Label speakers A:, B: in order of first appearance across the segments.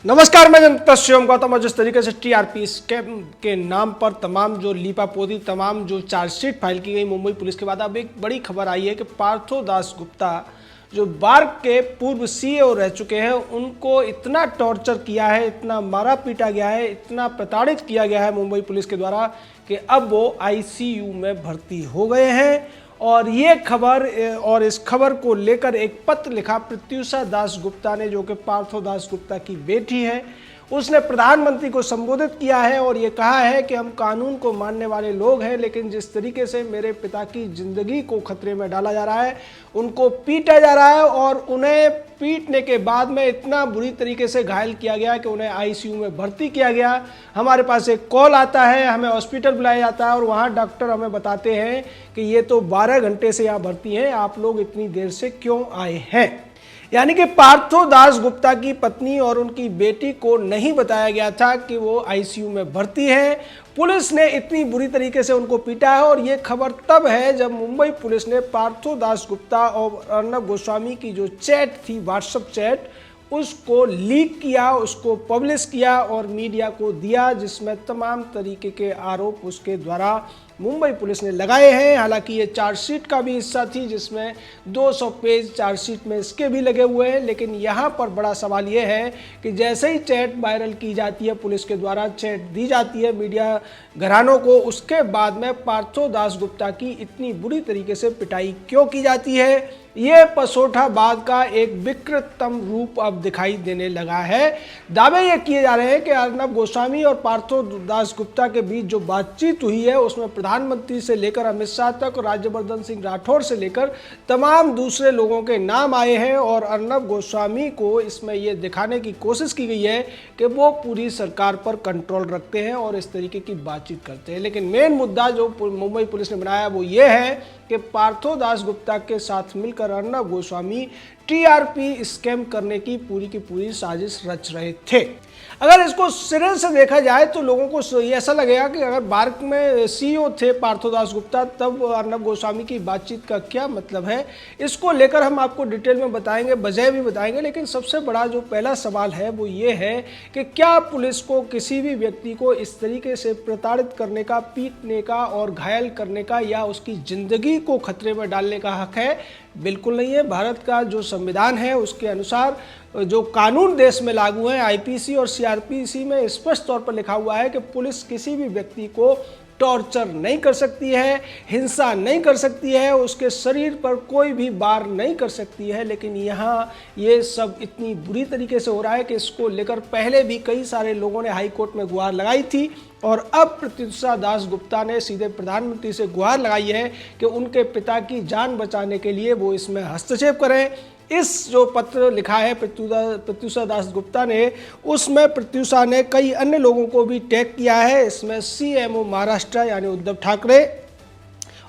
A: नमस्कार, मैं जनता शिवम गौतम। और जिस तरीके से टीआरपी स्कैम के नाम पर तमाम जो लीपापोती, तमाम जो चार्जशीट फाइल की गई मुंबई पुलिस के बाद, अब एक बड़ी खबर आई है कि पार्थो दास गुप्ता जो बार्क के पूर्व सीईओ रह चुके हैं, उनको इतना टॉर्चर किया है, इतना मारा पीटा गया है, इतना प्रताड़ित किया गया है मुंबई पुलिस के द्वारा कि अब वो आईसीयू में भर्ती हो गए हैं। और ये खबर और इस खबर को लेकर एक पत्र लिखा प्रत्युषा दास गुप्ता ने, जो कि पार्थो दास गुप्ता की बेटी है। उसने प्रधानमंत्री को संबोधित किया है और ये कहा है कि हम कानून को मानने वाले लोग हैं, लेकिन जिस तरीके से मेरे पिता की जिंदगी को खतरे में डाला जा रहा है, उनको पीटा जा रहा है और उन्हें पीटने के बाद में इतना बुरी तरीके से घायल किया गया कि उन्हें आईसीयू में भर्ती किया गया। हमारे पास एक कॉल आता है, हमें हॉस्पिटल बुलाया जाता है और वहाँ डॉक्टर हमें बताते हैं कि ये तो 12 घंटे से यहाँ भर्ती हैं, आप लोग इतनी देर से क्यों आए हैं। यानी कि पार्थो दास गुप्ता की पत्नी और उनकी बेटी को नहीं बताया गया था कि वो आईसीयू में भर्ती है। पुलिस ने इतनी बुरी तरीके से उनको पीटा है और ये खबर तब है जब मुंबई पुलिस ने पार्थो दास गुप्ता और अर्नब गोस्वामी की जो चैट थी, व्हाट्सएप चैट, उसको लीक किया, उसको पब्लिश किया और मीडिया को दिया, जिसमें तमाम तरीके के आरोप उसके द्वारा मुंबई पुलिस ने लगाए हैं। हालांकि ये चार्जशीट का भी हिस्सा थी, जिसमें 200 पेज चार्जशीट में इसके भी लगे हुए हैं। लेकिन यहाँ पर बड़ा सवाल ये है कि जैसे ही चैट वायरल की जाती है, पुलिस के द्वारा चैट दी जाती है मीडिया घरानों को, उसके बाद में पार्थो दास गुप्ता की इतनी बुरी तरीके से पिटाई क्यों की जाती है, ये पसोठाबाद का एक विकृततम रूप अब दिखाई देने लगा है। दावे ये किए जा रहे हैं कि अर्नब गोस्वामी और पार्थो दास गुप्ता के बीच जो बातचीत हुई है, उसमें प्रधानमंत्री से लेकर अमित शाह तक, राज्यवर्धन सिंह राठौर से लेकर तमाम दूसरे लोगों के नाम आए हैं और अर्नब गोस्वामी को इसमें यह दिखाने की कोशिश की गई है कि वो पूरी सरकार पर कंट्रोल रखते हैं और इस तरीके की बातचीत करते हैं। लेकिन मेन मुद्दा जो मुंबई पुलिस ने बनाया वो ये है कि पार्थो दास गुप्ता के साथ मिलकर अर्नब गोस्वामी टीआरपी स्कैम करने की पूरी साजिश रच रहे थे। अगर इसको सिरे से देखा जाए तो लोगों को ऐसा लगेगा कि अगर बार्क में सीईओ थे पार्थो दास गुप्ता, तब अर्नब गोस्वामी की बातचीत का क्या मतलब है। इसको लेकर हम आपको डिटेल में बताएंगे, वजह भी बताएंगे। लेकिन सबसे बड़ा जो पहला सवाल है वो ये है कि क्या पुलिस को किसी भी व्यक्ति को इस तरीके से प्रताड़ित करने का, पीटने का और घायल करने का या उसकी जिंदगी को खतरे में डालने का हक है? बिल्कुल नहीं है। भारत का जो संविधान है उसके अनुसार जो कानून देश में लागू है, आईपीसी और सीआरपीसी में स्पष्ट तौर पर लिखा हुआ है कि पुलिस किसी भी व्यक्ति को टॉर्चर नहीं कर सकती है, हिंसा नहीं कर सकती है, उसके शरीर पर कोई भी वार नहीं कर सकती है। लेकिन यहाँ ये सब इतनी बुरी तरीके से हो रहा है कि इसको लेकर पहले भी कई सारे लोगों ने हाई कोर्ट में गुहार लगाई थी और अब प्रत्युषा दास गुप्ता ने सीधे प्रधानमंत्री से गुहार लगाई है कि उनके पिता की जान बचाने के लिए वो इसमें हस्तक्षेप करें। इस जो पत्र लिखा है प्रत्युषा दास गुप्ता ने, उसमें प्रत्युषा ने कई अन्य लोगों को भी टैग किया है। इसमें सीएमओ महाराष्ट्र यानी Uddhav Thackeray,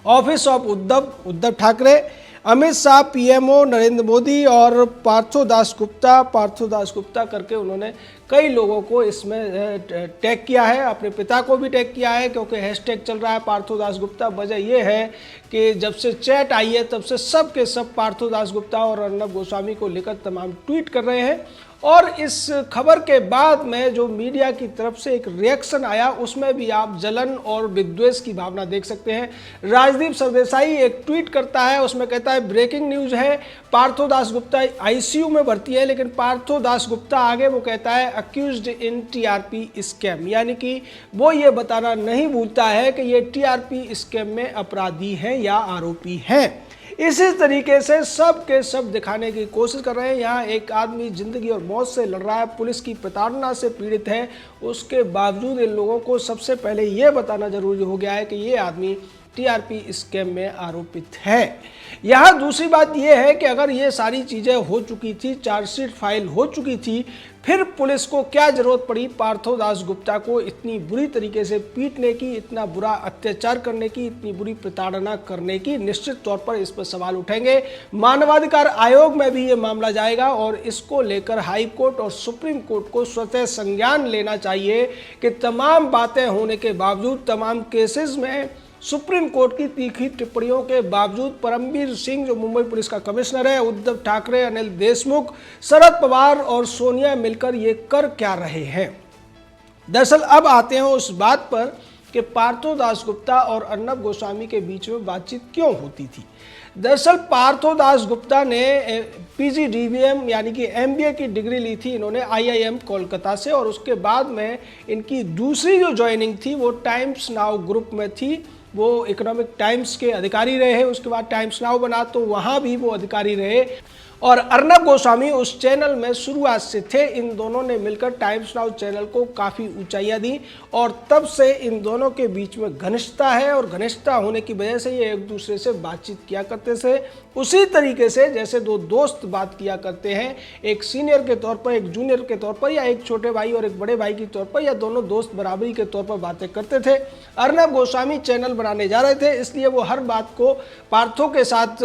A: office of Uddhav Thackeray, Amit Shah, PMO Narendra Modi और पार्थो दास गुप्ता करके उन्होंने कई लोगों को इसमें टैग किया है। अपने पिता को भी टैग किया है क्योंकि हैशटैग चल रहा है पार्थो दास गुप्ता। वजह यह है कि जब से चैट आई है तब से सब के सब पार्थो दास गुप्ता और अर्नब गोस्वामी को लेकर तमाम ट्वीट कर रहे हैं। और इस खबर के बाद में जो मीडिया की तरफ से एक रिएक्शन आया, उसमें भी आप जलन और विद्वेष की भावना देख सकते हैं। राजदीप सरदेसाई एक ट्वीट करता है, उसमें कहता है ब्रेकिंग न्यूज़ है, पार्थो दास गुप्ता आईसीयू में भर्ती है। लेकिन पार्थो दास गुप्ता आगे वो कहता है अक्यूज्ड इन टीआरपी स्कैम, यानी कि वो ये बताना नहीं भूलता है कि ये टीआरपी स्कैम में अपराधी हैं या आरोपी हैं। इसी तरीके से सब के सब दिखाने की कोशिश कर रहे हैं। यहाँ एक आदमी जिंदगी और मौत से लड़ रहा है, पुलिस की प्रताड़ना से पीड़ित है, उसके बावजूद इन लोगों को सबसे पहले ये बताना जरूरी हो गया है कि ये आदमी टीआरपी स्कैम में आरोपित है। यहाँ दूसरी बात यह है कि अगर ये सारी चीज़ें हो चुकी थी, चार्जशीट फाइल हो चुकी थी, फिर पुलिस को क्या जरूरत पड़ी पार्थो दास गुप्ता को इतनी बुरी तरीके से पीटने की, इतना बुरा अत्याचार करने की, इतनी बुरी प्रताड़ना करने की? निश्चित तौर पर इस पर सवाल उठेंगे। मानवाधिकार आयोग में भी ये मामला जाएगा और इसको लेकर हाई कोर्ट और सुप्रीम कोर्ट को स्वतः संज्ञान लेना चाहिए कि तमाम बातें होने के बावजूद, तमाम केसेस में सुप्रीम कोर्ट की तीखी टिप्पणियों के बावजूद परमबीर सिंह जो मुंबई पुलिस का कमिश्नर है, उद्धव ठाकरे, अनिल देशमुख, शरद पवार और सोनिया मिलकर ये कर क्या रहे हैं। दरअसल अब आते हैं उस बात पर कि पार्थो दासगुप्ता और अर्नब गोस्वामी के बीच में बातचीत क्यों होती थी। दरअसल पार्थो दासगुप्ता ने PGDBM यानी कि MBA की डिग्री ली थी इन्होंने IIM कोलकाता से, और उसके बाद में इनकी दूसरी जो ज्वाइनिंग थी वो टाइम्स नाउ ग्रुप में थी। वो इकोनॉमिक टाइम्स के अधिकारी रहे, उसके बाद टाइम्स नाउ बना तो वहाँ भी वो अधिकारी रहे। और अर्नब गोस्वामी उस चैनल में शुरुआत से थे। इन दोनों ने मिलकर टाइम्स नाउ चैनल को काफ़ी ऊंचाइयां दी और तब से इन दोनों के बीच में घनिष्ठता है, और घनिष्ठता होने की वजह से ये एक दूसरे से बातचीत किया करते थे उसी तरीके से जैसे दो दोस्त बात किया करते हैं, एक सीनियर के तौर पर, एक जूनियर के तौर पर, या एक छोटे भाई और एक बड़े भाई के तौर पर, या दोनों दोस्त बराबरी के तौर पर बातें करते थे। अर्नब गोस्वामी चैनल बनाने जा रहे थे, इसलिए वो हर बात को पार्थो के साथ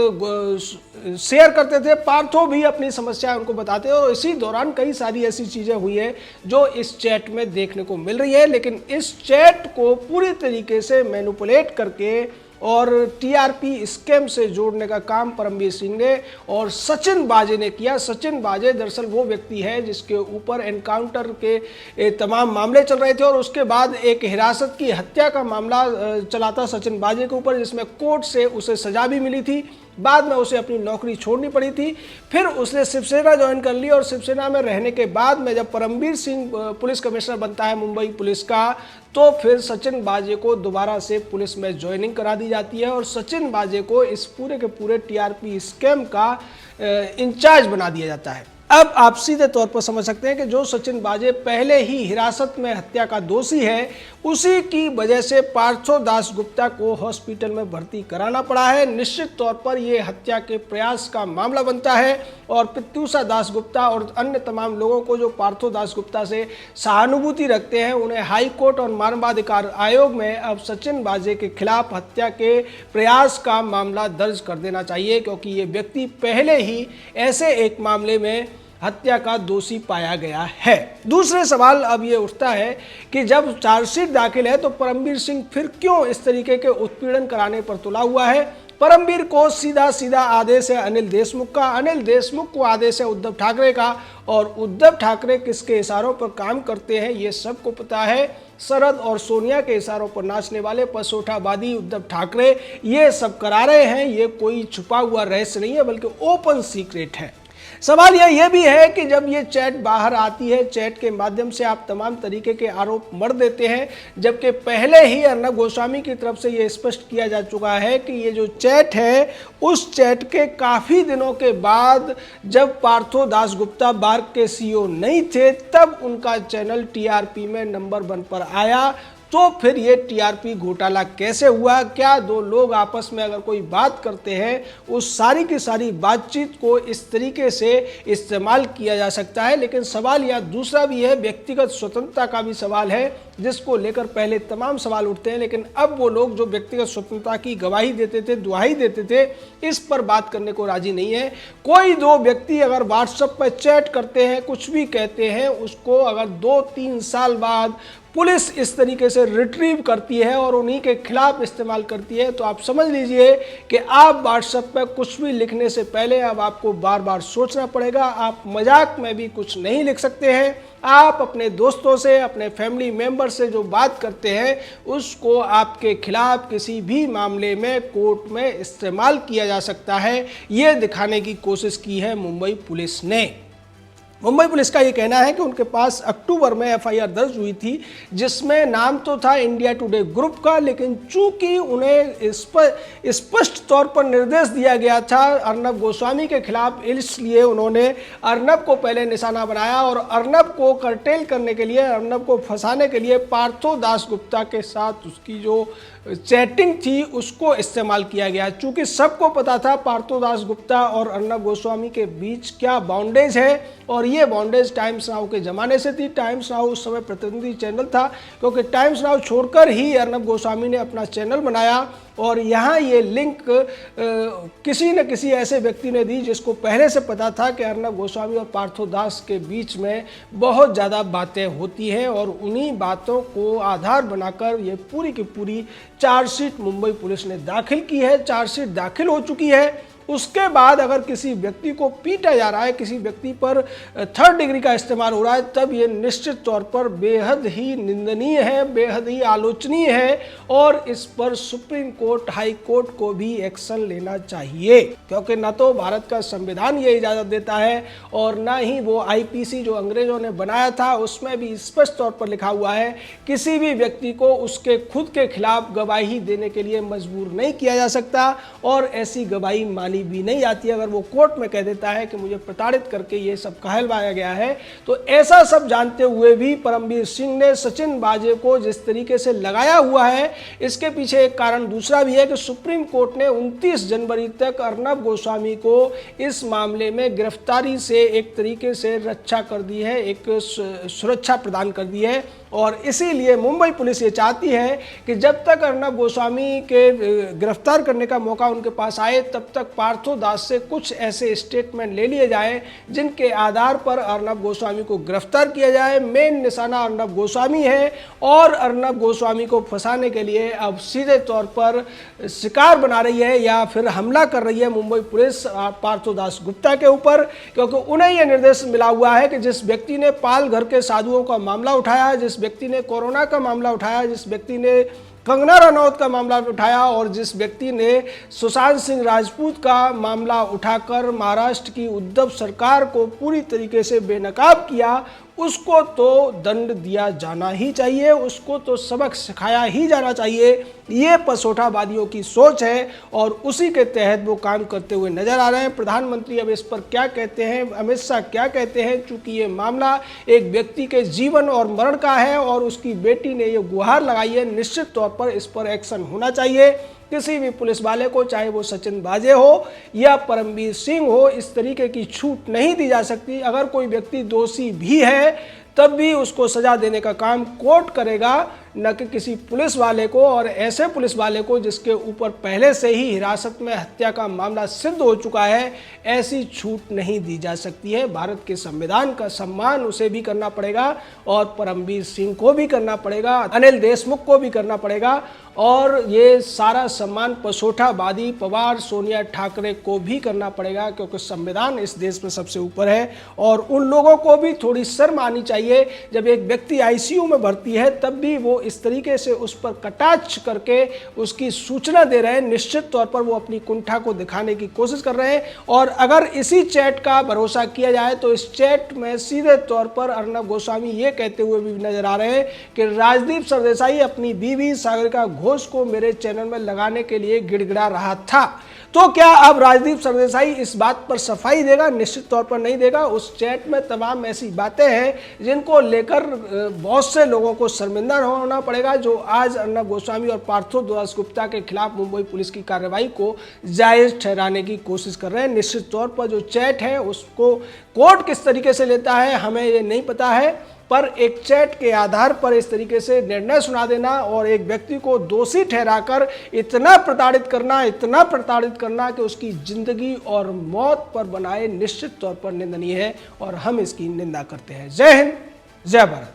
A: शेयर करते थे। पार्थो भी अपनी समस्या उनको बताते और इसी दौरान कई सारी ऐसी चीज़ें हुई है जो इस चैट में देखने को मिल रही है। लेकिन इस चैट को पूरी तरीके से मैनिपुलेट करके और TRP स्कैम से जोड़ने का काम परमबीर सिंह ने और सचिन वाजे ने किया। सचिन वाजे दरअसल वो व्यक्ति है जिसके ऊपर एनकाउंटर के तमाम मामले चल रहे थे और उसके बाद एक हिरासत की हत्या का मामला चला था सचिन वाजे के ऊपर, जिसमें कोर्ट से उसे सजा भी मिली थी। बाद में उसे अपनी नौकरी छोड़नी पड़ी थी, फिर उसने शिवसेना ज्वाइन कर ली और शिवसेना में रहने के बाद में जब परमबीर सिंह पुलिस कमिश्नर बनता है मुंबई पुलिस का, तो फिर सचिन वाजे को दोबारा से पुलिस में ज्वाइनिंग करा दी जाती है और सचिन वाजे को इस पूरे के पूरे TRP स्कैम का इंचार्ज बना दिया जाता है। अब आप सीधे तौर पर समझ सकते हैं कि जो सचिन वाजे पहले ही हिरासत में हत्या का दोषी है, उसी की वजह से पार्थो दासगुप्ता को हॉस्पिटल में भर्ती कराना पड़ा है। निश्चित तौर पर यह हत्या के प्रयास का मामला बनता है और प्रत्युषा दासगुप्ता और अन्य तमाम लोगों को जो पार्थो दासगुप्ता से सहानुभूति रखते हैं, उन्हें हाई कोर्ट और मानवाधिकार आयोग में अब सचिन वाजे के खिलाफ हत्या के प्रयास का मामला दर्ज कर देना चाहिए, क्योंकि ये व्यक्ति पहले ही ऐसे एक मामले में हत्या का दोषी पाया गया है। दूसरे सवाल अब ये उठता है कि जब चार्जशीट दाखिल है तो परमबीर सिंह फिर क्यों इस तरीके के उत्पीड़न कराने पर तुला हुआ है। परमबीर को सीधा सीधा आदेश है अनिल देशमुख का, अनिल देशमुख को आदेश है उद्धव ठाकरे का, और उद्धव ठाकरे किसके इशारों पर काम करते हैं ये सबको पता है। शरद और सोनिया के इशारों पर नाचने वाले पसोठावादी उद्धव ठाकरे ये सब करा रहे हैं। ये कोई छुपा हुआ रहस्य नहीं है, बल्कि ओपन सीक्रेट है। सवाल यह भी है कि जब ये चैट बाहर आती है, चैट के माध्यम से आप तमाम तरीके के आरोप मढ़ देते हैं, जबकि पहले ही अर्नब गोस्वामी की तरफ से ये स्पष्ट किया जा चुका है कि ये जो चैट है, उस चैट के काफ़ी दिनों के बाद जब पार्थो दासगुप्ता बार्क के CEO नहीं थे, तब उनका चैनल TRP में नंबर 1 पर आया। तो फिर ये TRP घोटाला कैसे हुआ? क्या दो लोग आपस में अगर कोई बात करते हैं, उस सारी की सारी बातचीत को इस तरीके से इस्तेमाल किया जा सकता है? लेकिन सवाल यह दूसरा भी है, व्यक्तिगत स्वतंत्रता का भी सवाल है, जिसको लेकर पहले तमाम सवाल उठते हैं। लेकिन अब वो लोग जो व्यक्तिगत स्वतंत्रता की गवाही देते थे, दुहाई देते थे, इस पर बात करने को राजी नहीं है। कोई दो व्यक्ति अगर व्हाट्सएप पर चैट करते हैं, कुछ भी कहते हैं, उसको अगर 2-3 साल बाद पुलिस इस तरीके से रिट्रीव करती है और उन्हीं के खिलाफ इस्तेमाल करती है, तो आप समझ लीजिए कि आप व्हाट्सएप पर कुछ भी लिखने से पहले अब आपको बार बार सोचना पड़ेगा। आप मजाक में भी कुछ नहीं लिख सकते हैं। आप अपने दोस्तों से, अपने फैमिली मेंबर से जो बात करते हैं, उसको आपके खिलाफ किसी भी मामले में कोर्ट में इस्तेमाल किया जा सकता है। ये दिखाने की कोशिश की है मुंबई पुलिस ने। मुंबई पुलिस का ये कहना है कि उनके पास अक्टूबर में FIR दर्ज हुई थी, जिसमें नाम तो था इंडिया टुडे ग्रुप का, लेकिन चूंकि उन्हें स्पष्ट तौर पर निर्देश दिया गया था अर्नब गोस्वामी के खिलाफ, इसलिए उन्होंने अर्नब को पहले निशाना बनाया और अर्नब को कर्टेल करने के लिए, अर्नब को फंसाने के लिए पार्थो दासगुप्ता के साथ उसकी जो चैटिंग थी उसको इस्तेमाल किया गया। चूंकि सबको पता था पार्थो दासगुप्ता और अर्नब गोस्वामी के बीच क्या बाउंडेज है और और ये बॉन्डेज टाइम्स नाउ के ज़माने से थी। टाइम्स नाउ उस समय प्रतिनिधि चैनल था, क्योंकि टाइम्स नाउ छोड़कर ही अर्नब गोस्वामी ने अपना चैनल बनाया और यहाँ ये लिंक किसी न किसी ऐसे व्यक्ति ने दी जिसको पहले से पता था कि अर्नब गोस्वामी और पार्थो दास के बीच में बहुत ज़्यादा बातें होती हैं, और उन्हीं बातों को आधार बनाकर ये पूरी की पूरी चार्जशीट मुंबई पुलिस ने दाखिल की है। चार्जशीट दाखिल हो चुकी है। उसके बाद अगर किसी व्यक्ति को पीटा जा रहा है, किसी व्यक्ति पर थर्ड डिग्री का इस्तेमाल हो रहा है, तब ये निश्चित तौर पर बेहद ही निंदनीय है, बेहद ही आलोचनीय है, और इस पर सुप्रीम कोर्ट, हाई कोर्ट को भी एक्शन लेना चाहिए, क्योंकि न तो भारत का संविधान ये इजाज़त देता है और न ही वो आईपीसी जो अंग्रेजों ने बनाया था उसमें भी स्पष्ट तौर पर लिखा हुआ है किसी भी व्यक्ति को उसके खुद के खिलाफ गवाही देने के लिए मजबूर नहीं किया जा सकता, और ऐसी गवाही मानी भी नहीं आती। अगर वो कोर्ट में कह देता है कि मुझे प्रताड़ित करके ये सब कहलवाया गया है, तो ऐसा सब जानते हुए भी परमबीर सिंह ने सचिन वाजे को जिस तरीके से लगाया हुआ है, इसके पीछे एक कारण दूसरा भी है कि सुप्रीम कोर्ट ने 29 जनवरी तक अर्नब गोस्वामी को इस मामले में गिरफ्तारी से एक तरीके से रक्षा कर दी है, एक सुरक्षा प्रदान कर दी है, और इसीलिए मुंबई पुलिस ये चाहती है कि जब तक अर्नब गोस्वामी के गिरफ्तार करने का मौका उनके पास आए, तब तक पार्थो दास से कुछ ऐसे स्टेटमेंट ले लिए जाए जिनके आधार पर अर्नब गोस्वामी को गिरफ्तार किया जाए। मेन निशाना अर्नब गोस्वामी है, और अर्नब गोस्वामी को फंसाने के लिए अब सीधे तौर पर शिकार बना रही है या फिर हमला कर रही है मुंबई पुलिस पार्थो दास गुप्ता के ऊपर, क्योंकि उन्हें यह निर्देश मिला हुआ है कि जिस व्यक्ति ने पाल घर के साधुओं का मामला उठाया, जिस व्यक्ति ने कोरोना का मामला उठाया, जिस व्यक्ति ने कंगना रनौत का मामला उठाया, और जिस व्यक्ति ने सुशांत सिंह राजपूत का मामला उठाकर महाराष्ट्र की उद्धव सरकार को पूरी तरीके से बेनकाब किया, उसको तो दंड दिया जाना ही चाहिए, उसको तो सबक सिखाया ही जाना चाहिए। ये पसोठावादियों की सोच है और उसी के तहत वो काम करते हुए नजर आ रहे हैं। प्रधानमंत्री अब इस पर क्या कहते हैं, अमित शाह क्या कहते हैं, चूंकि ये मामला एक व्यक्ति के जीवन और मरण का है और उसकी बेटी ने ये गुहार लगाई है, निश्चित तौर पर इस पर एक्शन होना चाहिए। किसी भी पुलिस वाले को, चाहे वो सचिन वाजे हो या परमबीर सिंह हो, इस तरीके की छूट नहीं दी जा सकती। अगर कोई व्यक्ति दोषी भी है तब भी उसको सजा देने का काम कोर्ट करेगा, न कि किसी पुलिस वाले को, और ऐसे पुलिस वाले को जिसके ऊपर पहले से ही हिरासत में हत्या का मामला सिद्ध हो चुका है। ऐसी छूट नहीं दी जा सकती है। भारत के संविधान का सम्मान उसे भी करना पड़ेगा, और परमबीर सिंह को भी करना पड़ेगा, अनिल देशमुख को भी करना पड़ेगा, और ये सारा सम्मान पसोठावादी पवार, सोनिया ठाकरे को भी करना पड़ेगा, क्योंकि संविधान इस देश में सबसे ऊपर है। और उन लोगों को भी थोड़ी शर्म आनी चाहिए, जब एक व्यक्ति आईसीयू में भर्ती है तब भी वो इस तरीके से उस पर कटाक्ष करके उसकी सूचना दे रहे हैं। निश्चित तौर पर वो अपनी कुंठा को दिखाने की कोशिश कर रहे हैं, और अगर इसी चैट का भरोसा किया जाए तो इस चैट में सीधे तौर पर अर्नब गोस्वामी ये कहते हुए भी नजर आ रहे हैं कि राजदीप सरदेसाई अपनी बीवी सागरिका घोष को मेरे चैनल में लगाने के लिए गिड़गिड़ा रहा था। तो क्या अब राजदीप सरदेसाई इस बात पर सफाई देगा? निश्चित तौर पर नहीं देगा। उस चैट में तमाम ऐसी बातें हैं जिनको लेकर बहुत से लोगों को शर्मिंदा होना पड़ेगा, जो आज अर्नब गोस्वामी और पार्थो दास गुप्ता के खिलाफ मुंबई पुलिस की कार्रवाई को जायज ठहराने की कोशिश कर रहे हैं। निश्चित तौर पर जो चैट है उसको कोर्ट किस तरीके से लेता है हमें ये नहीं पता है, पर एक चैट के आधार पर इस तरीके से निर्णय सुना देना और एक व्यक्ति को दोषी ठहराकर इतना प्रताड़ित करना कि उसकी जिंदगी और मौत पर बनाए, निश्चित तौर पर निंदनीय है और हम इसकी निंदा करते हैं। जय हिंद, जय भारत।